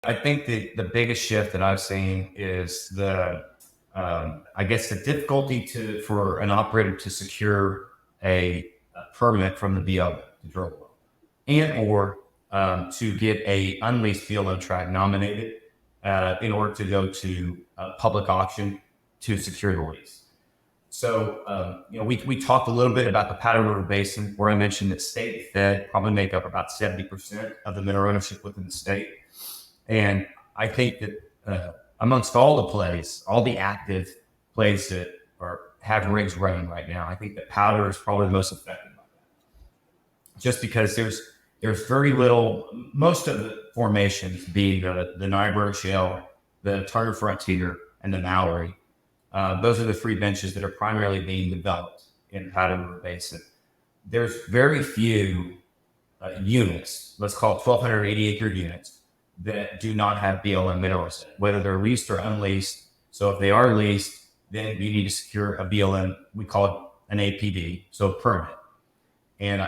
I think the biggest shift that I've seen is I guess the difficulty for an operator to secure a permit from the BLM to drill a well, and or to get a unleased BLM tract nominated in order to go to a public auction to secure the lease. So, we talked a little bit about the Powder River Basin, where I mentioned that state and fed probably make up about 70% of the mineral ownership within the state. And I think that amongst all the plays, all the active plays that have rigs running right now, I think that Powder is probably the most effective by that. Just because there's very little, most of the formations being the Niobrara Shale, the Turner Frontier, and the Mallory. Those are the three benches that are primarily being developed in Powder River Basin. There's very few units, let's call it 1,280 acre units, that do not have BLM minerals, whether they're leased or unleased. So if they are leased, then you need to secure a BLM, we call it an APD, so a permit. And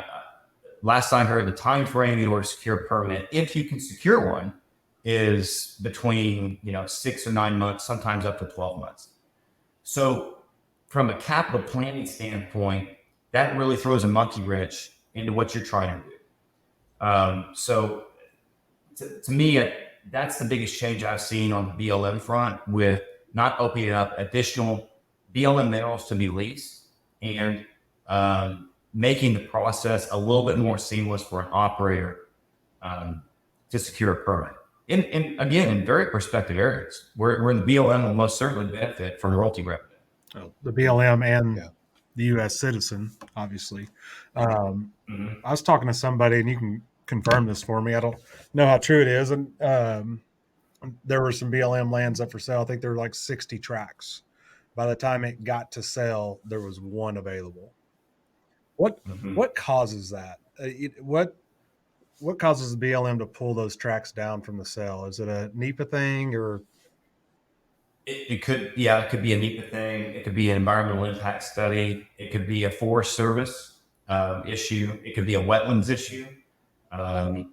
last I heard, the time frame in order to secure a permit, if you can secure one, is between 6 or 9 months, sometimes up to 12 months. So from a capital planning standpoint, that really throws a monkey wrench into what you're trying to do. So to me, that's the biggest change I've seen on the BLM front, with not opening up additional BLM minerals to be leased and making the process a little bit more seamless for an operator to secure a permit. And again, in very prospective areas where the BLM will most certainly benefit from royalty revenue. Oh, the BLM and the U.S. citizen, obviously. I was talking to somebody, and you can confirm this for me. I don't know how true it is. And there were some BLM lands up for sale. I think there were like 60 tracts. By the time it got to sell, there was one available. What causes that? What causes the BLM to pull those tracts down from the sale? Is it a NEPA thing, or? It could be a NEPA thing. It could be an environmental impact study. It could be a Forest Service issue. It could be a wetlands issue, an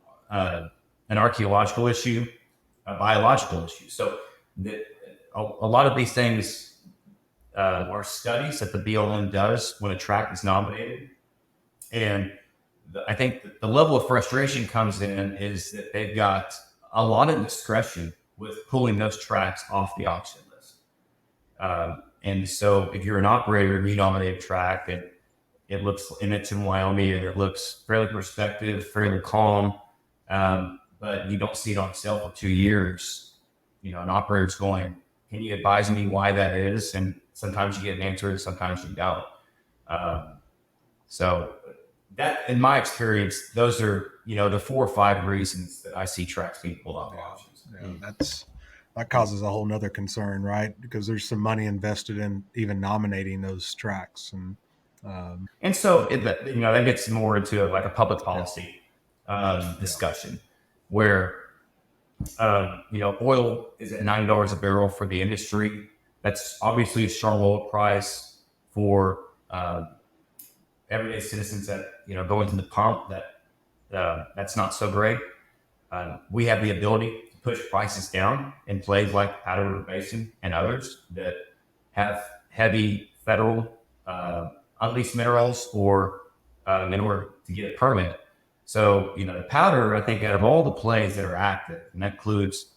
archaeological issue, a biological issue. So a lot of these things are studies that the BLM does when a tract is nominated. And I think the level of frustration comes in is that they've got a lot of discretion with pulling those tracts off the auction list. And so if you're an operator and you nominate a tract and it's in Wyoming and it looks fairly prospective, fairly calm, but you don't see it on sale for 2 years, an operator's going, can you advise me why that is? And sometimes you get an answer and sometimes you don't. So that, in my experience, those are, the 4 or 5 reasons that I see tracts being pulled off the auctions. Yeah, that causes a whole nother concern, right? Because there's some money invested in even nominating those tracts. And so, that gets more into like a public policy discussion where, oil is at $9 a barrel for the industry. That's obviously a strong oil price for everyday citizens that, go into the pump. That's not so great. We have the ability to push prices down in plays like Powder River Basin and others that have heavy federal unleased minerals or in order to get a permit. So, the Powder, I think, out of all the plays that are active, and that includes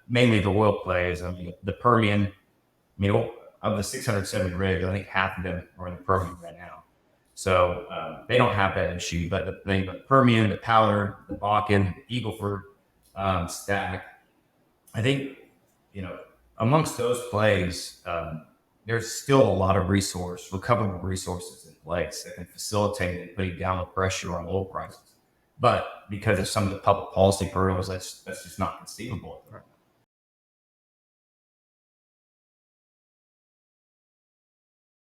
mainly the oil plays, the Permian, of the 670 rigs, I think half of them are in the Permian right now. So they don't have that issue, but the Permian, the Powder, the Bakken, the Eagle Ford, Stack, I think, amongst those plays, there's still a lot of recoverable resources in place that can facilitate and putting down the pressure on oil prices. But because of some of the public policy hurdles, that's just not conceivable.